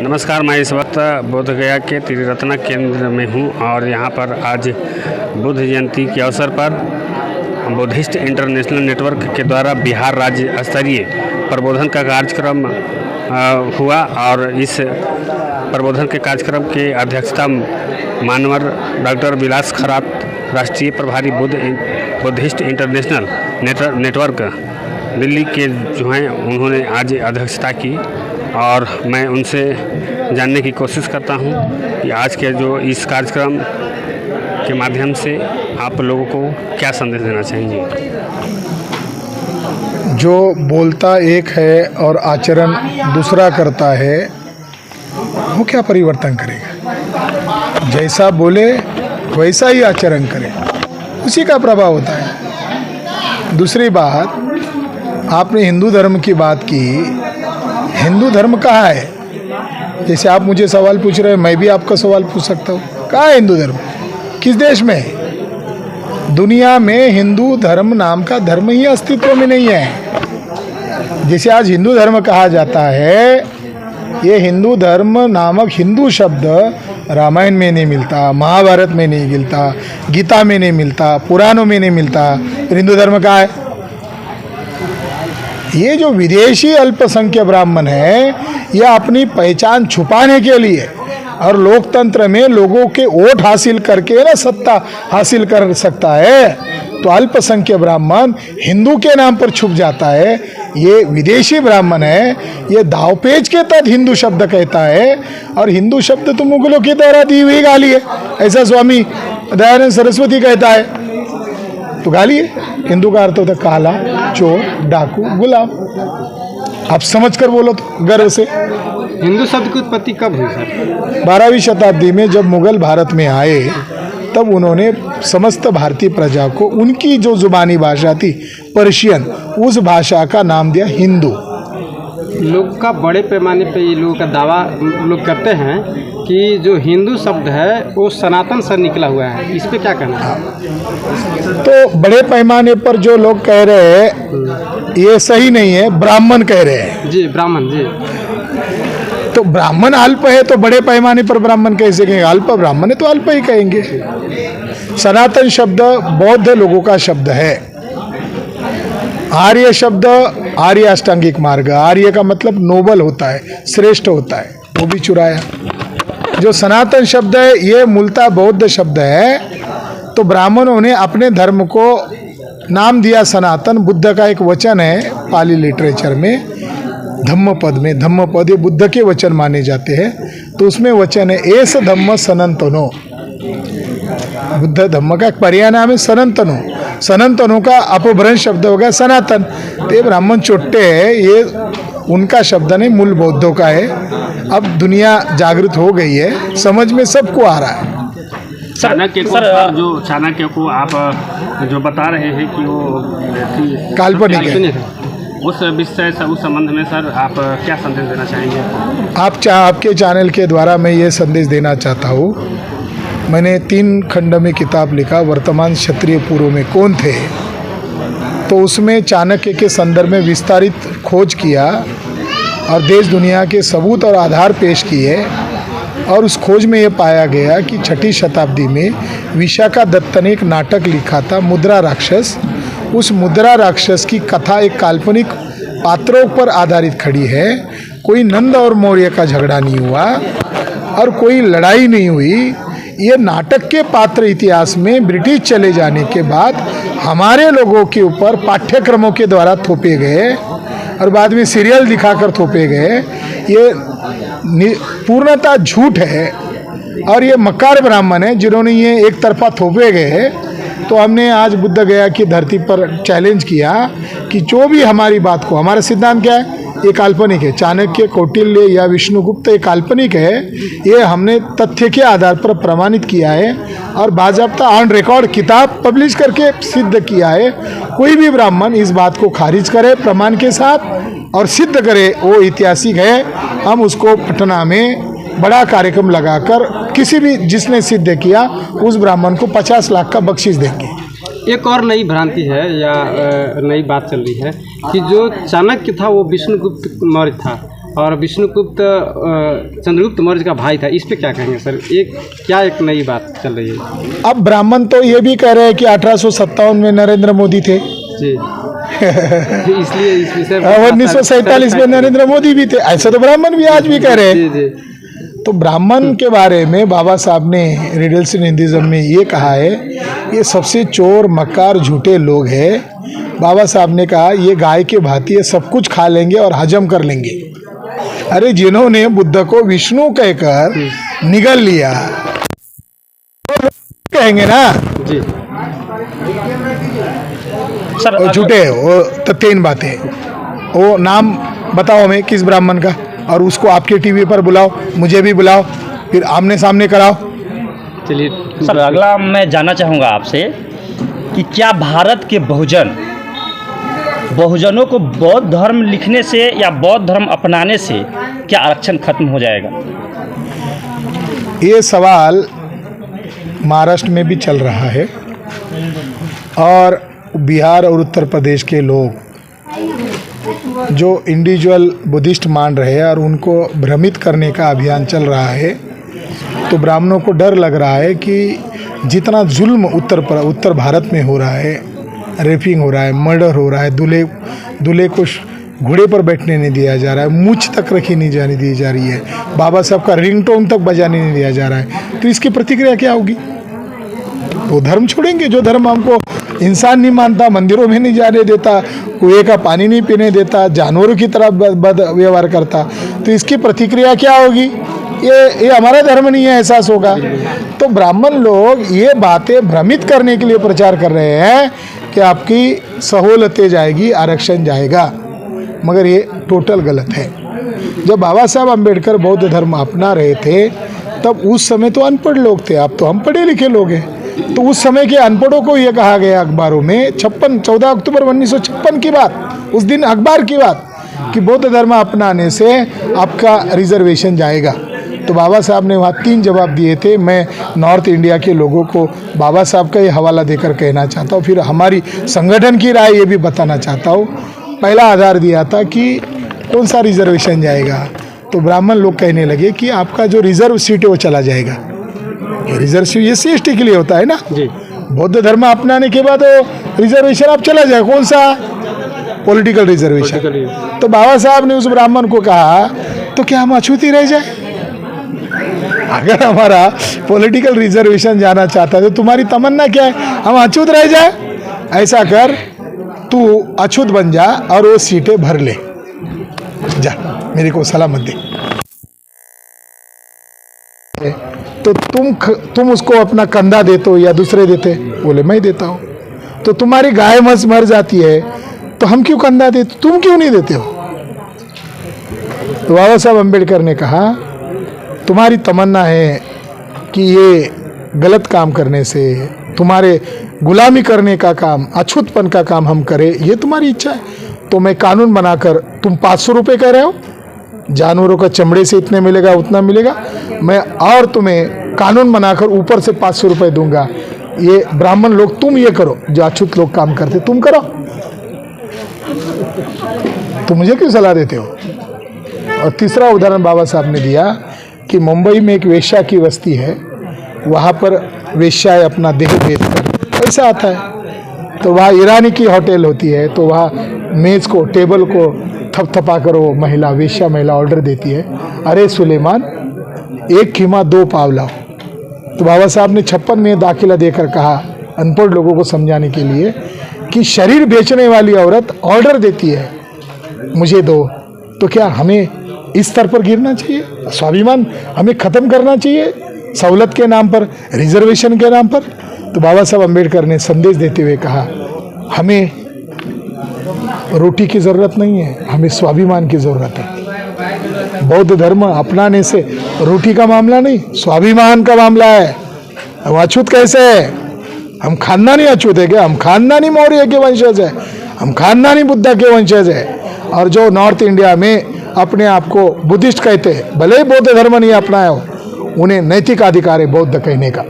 नमस्कार, मैं इस वक्त बोधगया के त्रिरत्न केंद्र में हूँ और यहाँ पर आज बुद्ध जयंती के अवसर पर बुद्धिस्ट इंटरनेशनल नेटवर्क के द्वारा बिहार राज्य स्तरीय प्रबोधन का कार्यक्रम हुआ और इस प्रबोधन के कार्यक्रम के अध्यक्षता मानवर डॉक्टर विलास खरात, राष्ट्रीय प्रभारी बुद्धिस्ट इंटरनेशनल नेटवर्क दिल्ली के जो हैं उन्होंने आज अध्यक्षता की और मैं उनसे जानने की कोशिश करता हूं कि आज के जो इस कार्यक्रम के माध्यम से आप लोगों को क्या संदेश देना चाहेंगे। जो बोलता एक है और आचरण दूसरा करता है वो क्या परिवर्तन करेगा। जैसा बोले वैसा ही आचरण करे, उसी का प्रभाव होता है। दूसरी बात, आपने हिंदू धर्म की बात की। हिंदू धर्म कहाँ है? जैसे आप मुझे सवाल पूछ रहे हैं, मैं भी आपका सवाल पूछ सकता हूँ। कहाँ है हिंदू धर्म? किस देश में है? दुनिया में हिंदू धर्म नाम का धर्म ही अस्तित्व में नहीं है। जैसे आज हिंदू धर्म कहा जाता है, ये हिंदू धर्म नामक हिंदू शब्द रामायण में नहीं मिलता, महाभारत में नहीं मिलता, गीता में नहीं मिलता, पुराणों में नहीं मिलता। फिर हिंदू धर्म कहाँ है? ये जो विदेशी अल्पसंख्यक ब्राह्मण है, यह अपनी पहचान छुपाने के लिए और लोकतंत्र में लोगों के वोट हासिल करके ना सत्ता हासिल कर सकता है, तो अल्पसंख्यक ब्राह्मण हिंदू के नाम पर छुप जाता है। ये विदेशी ब्राह्मण है, ये दावपेच के तहत हिंदू शब्द कहता है और हिंदू शब्द तो मुगलों के द्वारा दी हुई गाली है, ऐसा स्वामी दयानंद सरस्वती कहता है। तो गाली है। हिंदू का अर्थ होता है काला, चोर, डाकू, गुलाम। आप समझ कर बोलो तो गर्व से। हिंदू शब्द की उत्पत्ति कब हुई सर? 12वीं शताब्दी में जब मुगल भारत में आए, तब उन्होंने समस्त भारतीय प्रजा को उनकी जो जुबानी भाषा थी पर्शियन, उस भाषा का नाम दिया हिंदू। लोग का बड़े पैमाने पे ये लोगों का दावा लोग करते हैं कि जो हिंदू शब्द है वो सनातन से निकला हुआ है, इस पे क्या कहना है? तो बड़े पैमाने पर जो लोग कह रहे हैं ये सही नहीं है, ब्राह्मण कह रहे हैं। जी, ब्राह्मण जी। तो ब्राह्मण अल्प है तो बड़े पैमाने पर ब्राह्मण कैसे कहेंगे? अल्प ब्राह्मण है तो अल्प ही कहेंगे। सनातन शब्द बौद्ध लोगों का शब्द है। आर्य शब्द आर्य अष्टांगिक मार्ग, आर्य का मतलब नोबल होता है, श्रेष्ठ होता है, वो भी चुराया। जो सनातन शब्द है ये मूलतः बौद्ध शब्द है, तो ब्राह्मणों ने अपने धर्म को नाम दिया सनातन। बुद्ध का एक वचन है पाली लिटरेचर में, धम्मपद में, धम्मपद ये बुद्ध के वचन माने जाते हैं, तो उसमें वचन है एस धम्म सनातनो। बुद्ध धम्म का एक पर्याय नाम है सनातनो। सनातनों का अपभ्रंश शब्द हो गया सनातन। तो ये ब्राह्मण चोट्टे है, ये उनका शब्द नहीं, मूल बौद्धों का है। अब दुनिया जागृत हो गई है, समझ में सबको आ रहा है। चाणक्य को आप जो बता रहे हैं कि वो काल्पनिक है, उस विषय से उस संबंध में सर आप क्या संदेश देना चाहेंगे? आपके चैनल के द्वारा मैं ये संदेश देना चाहता हूँ। मैंने 3 खंड में किताब लिखा, वर्तमान क्षत्रिय पूर्व में कौन थे, तो उसमें चाणक्य के संदर्भ में विस्तारित खोज किया और देश दुनिया के सबूत और आधार पेश किए। और उस खोज में ये पाया गया कि 6ठी शताब्दी में विशाखा दत्त ने एक नाटक लिखा था मुद्रा राक्षस। उस मुद्रा राक्षस की कथा एक काल्पनिक पात्रों पर आधारित खड़ी है। कोई नंद और मौर्य का झगड़ा नहीं हुआ और कोई लड़ाई नहीं हुई। ये नाटक के पात्र इतिहास में ब्रिटिश चले जाने के बाद हमारे लोगों के ऊपर पाठ्यक्रमों के द्वारा थोपे गए और बाद में सीरियल दिखाकर थोपे गए। ये पूर्णतः झूठ है और ये मक्कार ब्राह्मण है जिन्होंने ये एक तरफा थोपे गए। तो हमने आज बुद्ध गया की धरती पर चैलेंज किया कि जो भी हमारी बात को, हमारा सिद्धांत क्या है, ये काल्पनिक है। चाणक्य, कौटिल्य या विष्णुगुप्त ये काल्पनिक है, ये हमने तथ्य के आधार पर प्रमाणित किया है और बाज़ाब्ता ऑन रिकॉर्ड किताब पब्लिश करके सिद्ध किया है। कोई भी ब्राह्मण इस बात को खारिज करे प्रमाण के साथ और सिद्ध करे वो ऐतिहासिक है, हम उसको पटना में बड़ा कार्यक्रम लगाकर किसी भी जिसने सिद्ध किया उस ब्राह्मण को 50 लाख का बख्शीश देंगे। एक और नई भ्रांति है या नई बात चल रही है कि जो चाणक्य था वो विष्णुगुप्त मौर्य था, और विष्णुगुप्त चंद्रगुप्त मौर्य का भाई था, इस पे क्या कहेंगे सर? एक नई बात चल रही है। अब ब्राह्मण तो ये भी कह रहे हैं कि 1857 में नरेंद्र मोदी थे जी इसलिए इस विषय 1947 में नरेंद्र मोदी भी थे, ऐसा तो ब्राह्मण भी आज भी कह रहे हैं। जी जी तो ब्राह्मण के बारे में बाबा साहब ने रिडल्स इन हिंदुइज्म में ये कहा है, ये सबसे चोर मक्कार झूठे लोग हैं। बाबा साहब ने कहा ये गाय के भांति ये सब कुछ खा लेंगे और हजम कर लेंगे। अरे जिन्होंने बुद्ध को विष्णु कहकर निगल लिया कहेंगे ना जी सर, वो झूठे वो तो 3 बातें। वो नाम बताओ हमें किस ब्राह्मण का, और उसको आपके टीवी पर बुलाओ, मुझे भी बुलाओ, फिर आमने सामने कराओ। चलिए सर, अगला मैं जानना चाहूँगा आपसे कि क्या भारत के बहुजनों को बौद्ध धर्म लिखने से या बौद्ध धर्म अपनाने से क्या आरक्षण खत्म हो जाएगा? ये सवाल महाराष्ट्र में भी चल रहा है और बिहार और उत्तर प्रदेश के लोग जो इंडिविजुअल बुद्धिस्ट मान रहे हैं और उनको भ्रमित करने का अभियान चल रहा है। तो ब्राह्मणों को डर लग रहा है कि जितना जुल्म उत्तर भारत में हो रहा है, रेपिंग हो रहा है, मर्डर हो रहा है, दूल्हे को घोड़े पर बैठने नहीं दिया जा रहा है, मूछ तक रखी नहीं जाने दी जा रही है, बाबा साहब का रिंगटोन तक बजाने नहीं दिया जा रहा है, तो इसकी प्रतिक्रिया क्या होगी? वो धर्म छोड़ेंगे जो धर्म हमको इंसान नहीं मानता, मंदिरों में नहीं जाने देता, कुएं का पानी नहीं पीने देता, जानवरों की तरह बद व्यवहार करता, तो इसकी प्रतिक्रिया क्या होगी? ये हमारा धर्म नहीं है, एहसास होगा। तो ब्राह्मण लोग ये बातें भ्रमित करने के लिए प्रचार कर रहे हैं कि आपकी सहूलतें जाएगी, आरक्षण जाएगा, मगर ये टोटल गलत है। जब बाबा साहब अम्बेडकर बौद्ध धर्म अपना रहे थे तब उस समय तो अनपढ़ लोग थे, अब तो हम पढ़े लिखे लोग हैं। तो उस समय के अनपढ़ों को ये कहा गया अखबारों में 14 अक्टूबर 1956 की बात, उस दिन अखबार की बात, कि बौद्ध धर्म अपनाने से आपका रिजर्वेशन जाएगा। तो बाबा साहब ने वहाँ 3 जवाब दिए थे। मैं नॉर्थ इंडिया के लोगों को बाबा साहब का ये हवाला देकर कहना चाहता हूँ, फिर हमारी संगठन की राय ये भी बताना चाहता हूँ। पहला आधार दिया था कि कौन सा रिजर्वेशन जाएगा, तो ब्राह्मण लोग कहने लगे कि आपका जो रिजर्व सीट है वो चला जाएगा। ये रिजर्व सीट ये CST के लिए होता है ना जी। बौद्ध धर्म अपनाने के बाद रिजर्वेशन आप चला जाए, कौन सा? Political reservation. तो बाबा साहब ने उस ब्राह्मण को कहा तो क्या हम अछूत ही रह जाए? अगर हमारा पॉलिटिकल रिजर्वेशन जाना चाहता है तो तुम्हारी तमन्ना क्या है? हम अछूत रह जाए? ऐसा कर, तू अछूत बन जा और वो सीटें भर ले, जा मेरे को सलामत दे। तो तुम उसको अपना कंधा देते हो या दूसरे देते? बोले मैं देता हूँ। तो तुम्हारी गाय मर जाती है तो हम क्यों कंधा देते, तुम क्यों नहीं देते हो? तो बाबा साहब अम्बेडकर ने कहा तुम्हारी तमन्ना है कि ये गलत काम करने से, तुम्हारे गुलामी करने का काम, अछूतपन का काम हम करें, ये तुम्हारी इच्छा है। तो मैं कानून बनाकर, तुम 500 रुपये कह रहे हो, जानवरों का चमड़े से इतने मिलेगा उतना मिलेगा, मैं और तुम्हें कानून बनाकर ऊपर से 500 रुपये दूंगा। ये ब्राह्मण लोग तुम ये करो, जो अछूत लोग काम करते तुम करो। तो मुझे क्यों सलाह देते हो? और तीसरा उदाहरण बाबा साहब ने दिया कि मुंबई में एक वेश्या की बस्ती है, वहाँ पर वेश्याएं अपना देह बेचकर पैसा आता है। तो वहाँ ईरानी की होटल होती है, तो वहाँ मेज़ को, टेबल को थपथपा कर वो महिला, वेश्या महिला ऑर्डर देती है, अरे सुलेमान 1 कीमा 2 पाव लाओ। तो बाबा साहब ने 56 में दाखिला देकर कहा अनपढ़ लोगों को समझाने के लिए कि शरीर बेचने वाली औरत ऑर्डर देती है मुझे दो, तो क्या हमें इस स्तर पर गिरना चाहिए? स्वाभिमान हमें ख़त्म करना चाहिए सहूलत के नाम पर, रिजर्वेशन के नाम पर? तो बाबा साहब अम्बेडकर ने संदेश देते हुए कहा हमें रोटी की ज़रूरत नहीं है, हमें स्वाभिमान की ज़रूरत है। बौद्ध धर्म अपनाने से रोटी का मामला नहीं, स्वाभिमान का मामला है। हम अछूत कैसे है? हम खानदानी अछूत है क्या? हम खानदानी मौर्य के वंशज है, हम खानदानी बुद्धा के वंशज है। और जो नॉर्थ इंडिया में अपने आप को बुद्धिस्ट कहते हैं, भले ही बौद्ध धर्म नहीं अपनाया हो, उन्हें नैतिक अधिकार है बौद्ध कहने का।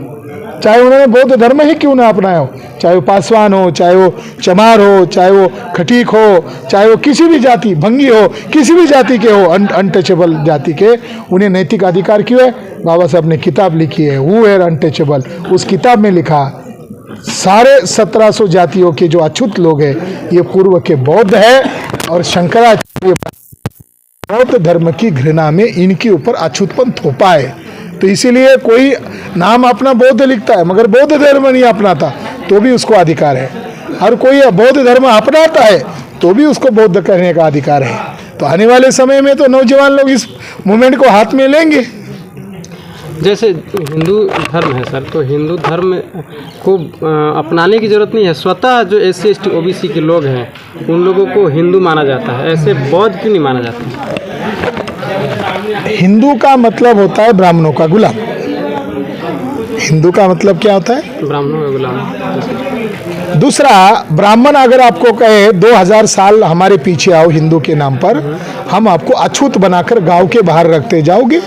चाहे उन्होंने बौद्ध धर्म ही क्यों ना अपनाया हो, चाहे वो पासवान हो, चाहे वो चमार हो, चाहे वो खटीक हो, चाहे वो किसी भी जाति, भंगी हो, किसी भी जाति के हो, अनटचेबल जाति के, उन्हें नैतिक अधिकार क्यों है? बाबा साहब ने किताब लिखी है हु आर अनटचेबल। उस किताब में लिखा सारे 1700 जातियों के जो अछूत लोग हैं ये पूर्व के बौद्ध है, और शंकराचार्य बौद्ध धर्म की घृणा में इनके ऊपर अछूतपन थोपा है। तो इसीलिए कोई नाम अपना बौद्ध लिखता है मगर बौद्ध धर्म नहीं अपनाता तो भी उसको अधिकार है, और कोई बौद्ध धर्म अपनाता है तो भी उसको बौद्ध करने का अधिकार है। तो आने वाले समय में तो नौजवान लोग इस मूवमेंट को हाथ में लेंगे। जैसे हिंदू धर्म है सर, तो हिंदू धर्म को अपनाने की ज़रूरत नहीं है। स्वतः जो SC ST OBC के लोग हैं उन लोगों को हिंदू माना जाता है, ऐसे बौद्ध क्यों नहीं माना जाता? हिंदू का मतलब होता है ब्राह्मणों का गुलाम। हिंदू का मतलब क्या होता है? ब्राह्मणों का गुलाम। दूसरा, ब्राह्मण अगर आपको कहे 2000 साल हमारे पीछे आओ हिंदू के नाम पर, हम आपको अछूत बनाकर गांव के बाहर रखते, जाओगे?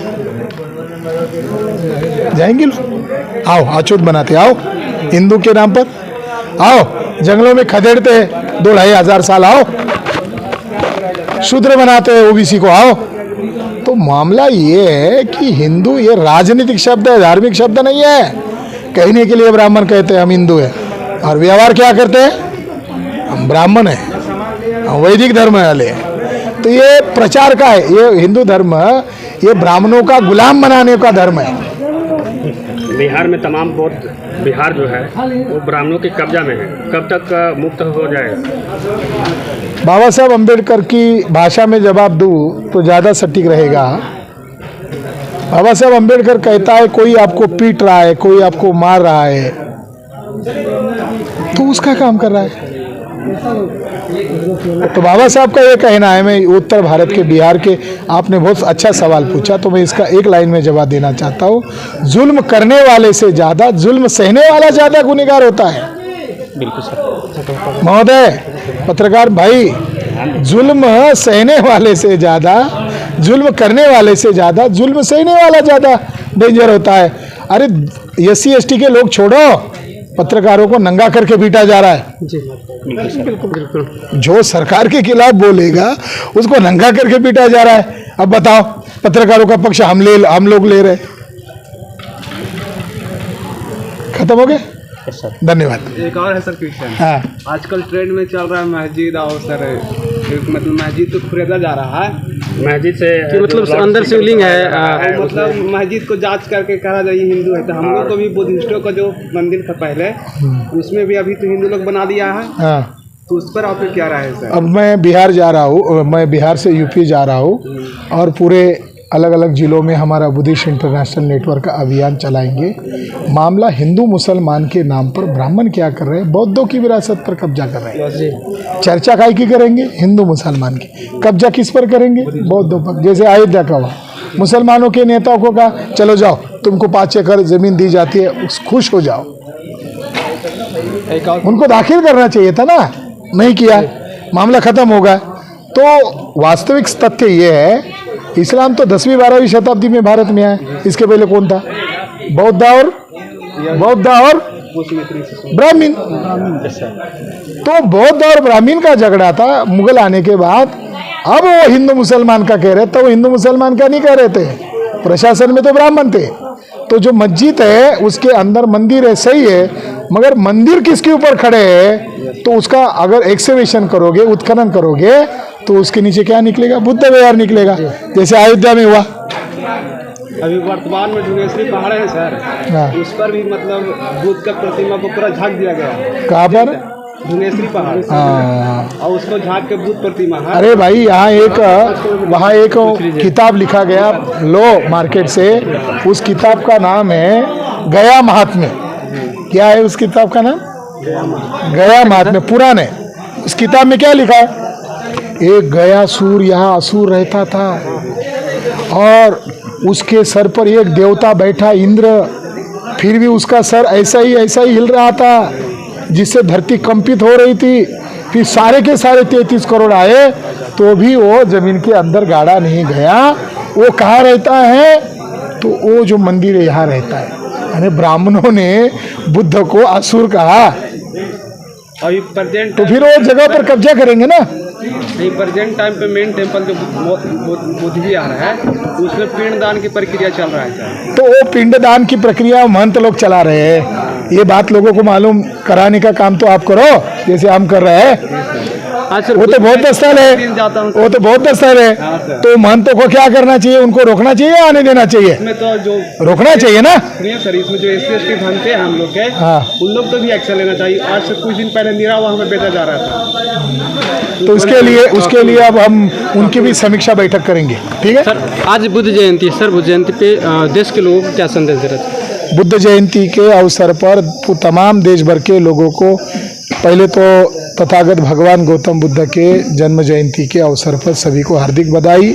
जाएंगे लोग? आओ अछूत बनाते, आओ हिंदू के नाम पर, आओ जंगलों में खदेड़ते हैं 2500 साल, आओ शूद्र बनाते हैं OBC को, आओ। तो मामला ये है कि हिंदू ये राजनीतिक शब्द है, धार्मिक शब्द नहीं है। कहने के लिए ब्राह्मण कहते हैं हम हिंदू हैं, और व्यवहार क्या करते हैं? हम ब्राह्मण हैं, हम वैदिक धर्म वाले हैं। तो ये प्रचार का है, ये हिंदू धर्म ये ब्राह्मणों का गुलाम बनाने का धर्म है। बिहार में तमाम बौद्ध बिहार जो है वो ब्राह्मणों के कब्जा में है, कब तक मुक्त हो जाएगा? बाबा साहब अम्बेडकर की भाषा में जवाब दूँ तो ज़्यादा सटीक रहेगा। बाबा साहब अम्बेडकर कहता है कोई आपको पीट रहा है, कोई आपको मार रहा है, तो उसका काम कर रहा है। तो बाबा साहब का ये कहना है, मैं उत्तर भारत के बिहार के, आपने बहुत अच्छा सवाल पूछा तो मैं इसका एक लाइन में जवाब देना चाहता हूँ। जुल्म करने वाले से ज़्यादा जुल्म सहने वाला ज़्यादा गुनहगार होता है। बिल्कुल सर। महोदय, पत्रकार भाई, जुल्म सहने वाले से ज़्यादा, जुल्म करने वाले से ज़्यादा जुल्म सहने वाला ज़्यादा डेंजर होता है। अरे SC ST के लोग छोड़ो, पत्रकारों को नंगा करके पीटा जा रहा है। जी बिल्कुल बिल्कुल। जो सरकार के खिलाफ बोलेगा उसको नंगा करके पीटा जा रहा है। अब बताओ, पत्रकारों का पक्ष हम लोग ले रहे। खत्म हो गया? धन्यवाद। एक और है सर क्वेश्चन। हाँ, आजकल ट्रेंड में चल रहा है मस्जिद, और सर मतलब मस्जिद तो खरीदा जा रहा है, मस्जिद से कि मतलब अंदर शिवलिंग है, मतलब मस्जिद को जांच करके कहा जाए हिंदू है। तो हम लोग को भी बुद्धिस्टों का जो मंदिर था पहले, उसमें भी अभी तो हिंदू लोग बना दिया है, हाँ। तो उस पर आपको क्या राय है सर? अब मैं बिहार जा रहा हूँ, मैं बिहार से UP जा रहा हूँ, और पूरे अलग अलग ज़िलों में हमारा बुद्धिस्ट इंटरनेशनल नेटवर्क का अभियान चलाएंगे। मामला हिंदू मुसलमान के नाम पर ब्राह्मण क्या कर रहे हैं? बौद्धों की विरासत पर कब्जा कर रहे हैं। चर्चा काय की करेंगे? हिंदू मुसलमान की। कब्जा किस पर करेंगे? बौद्धों पर। जैसे अयोध्या का हुआ, मुसलमानों के नेताओं को कहा चलो जाओ, तुमको 5 एकड़ ज़मीन दी जाती है, खुश हो जाओ। उनको दाखिल करना चाहिए था ना, नहीं किया, मामला ख़त्म होगा। तो वास्तविक तथ्य ये है, इस्लाम तो 10वीं 12वीं शताब्दी में भारत में आया। इसके पहले कौन था? बौद्ध और ब्राह्मीण। तो बौद्ध और ब्राह्मीण का झगड़ा था मुगल आने के बाद। अब वो हिंदू मुसलमान का कह रहे थे, वो हिंदू मुसलमान का नहीं कह रहे थे, प्रशासन में तो ब्राह्मण थे। तो जो मस्जिद है उसके अंदर मंदिर है, सही है, मगर मंदिर किसके ऊपर खड़े है? तो उसका अगर एक्सकवेशन करोगे, उत्खनन करोगे, तो उसके नीचे क्या निकलेगा? बुद्ध विहार निकलेगा, जैसे अयोध्या में हुआ। अभी वर्तमान में ढुनेश्वरी पहाड़ है सर, हाँ। उस पर भी मतलब बुद्ध का प्रतिमा को पूरा झाँक दिया गया है। कहाँ पर? ढुनेश्वरी पहाड़, हाँ। और उसको झाँक के बुद्ध प्रतिमा है। अरे भाई, वहाँ एक किताब लिखा गया लो मार्केट से, उस किताब का नाम है गया महात्म्य। क्या है उस किताब का नाम? गया महात्म्य, पुराने। उस किताब में क्या लिखा है? एक गयासुर यहाँ असुर रहता था, और उसके सर पर एक देवता बैठा इंद्र, फिर भी उसका सर ऐसा ही हिल रहा था जिससे धरती कंपित हो रही थी। फिर सारे के सारे 33 करोड़ आए तो भी वो जमीन के अंदर गाड़ा नहीं गया। वो कहाँ रहता है? तो वो जो मंदिर है यहाँ रहता है। यानी ब्राह्मणों ने बुद्ध को असुर कहा, अभी प्रेजेंट तो फिर वो जगह पर कब्जा करेंगे ना। नहीं, प्रेजेंट टाइम पे मेन टेम्पल जो बुद्ध भी आ रहा है उसमें पिंडदान की प्रक्रिया चल रहा है सर। तो वो पिंडदान की प्रक्रिया महंत लोग चला रहे हैं, ये बात लोगों को मालूम कराने का काम तो आप करो, जैसे हम कर रहे हैं। आज सर वो तो बौद्ध स्थल है, जाता हूँ वो तो बौद्ध स्थल है, हाँ सर। तो महंतों को क्या करना चाहिए, उनको रोकना चाहिए या आने देना चाहिए? इसमें तो जो रोकना चाहिए ना। सुनिए सर, इसमें जो SC/ST बनते हैं हम लोग के, हाँ। उन लोग तो भी एक्शन लेना चाहिए। आज से कुछ दिन पहले निरावा हमें बेचा जा रहा था, तो उसके लिए अब हम उनकी भी समीक्षा बैठक करेंगे, ठीक है। सर आज बुद्ध जयंती है सर, बुद्ध जयंती पे देश के लोगों को क्या संदेश दे रहे थे? बुद्ध जयंती के अवसर पर तमाम देश भर के लोगों को पहले तो तथागत भगवान गौतम बुद्ध के जन्म जयंती के अवसर पर सभी को हार्दिक बधाई।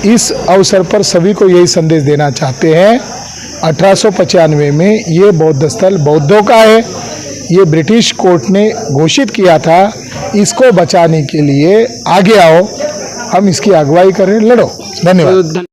इस अवसर पर सभी को यही संदेश देना चाहते हैं, 1895 में ये बौद्ध स्थल बौद्धों का है, ये ब्रिटिश कोर्ट ने घोषित किया था। इसको बचाने के लिए आगे आओ, हम इसकी अगुवाई करें, लड़ो। धन्यवाद।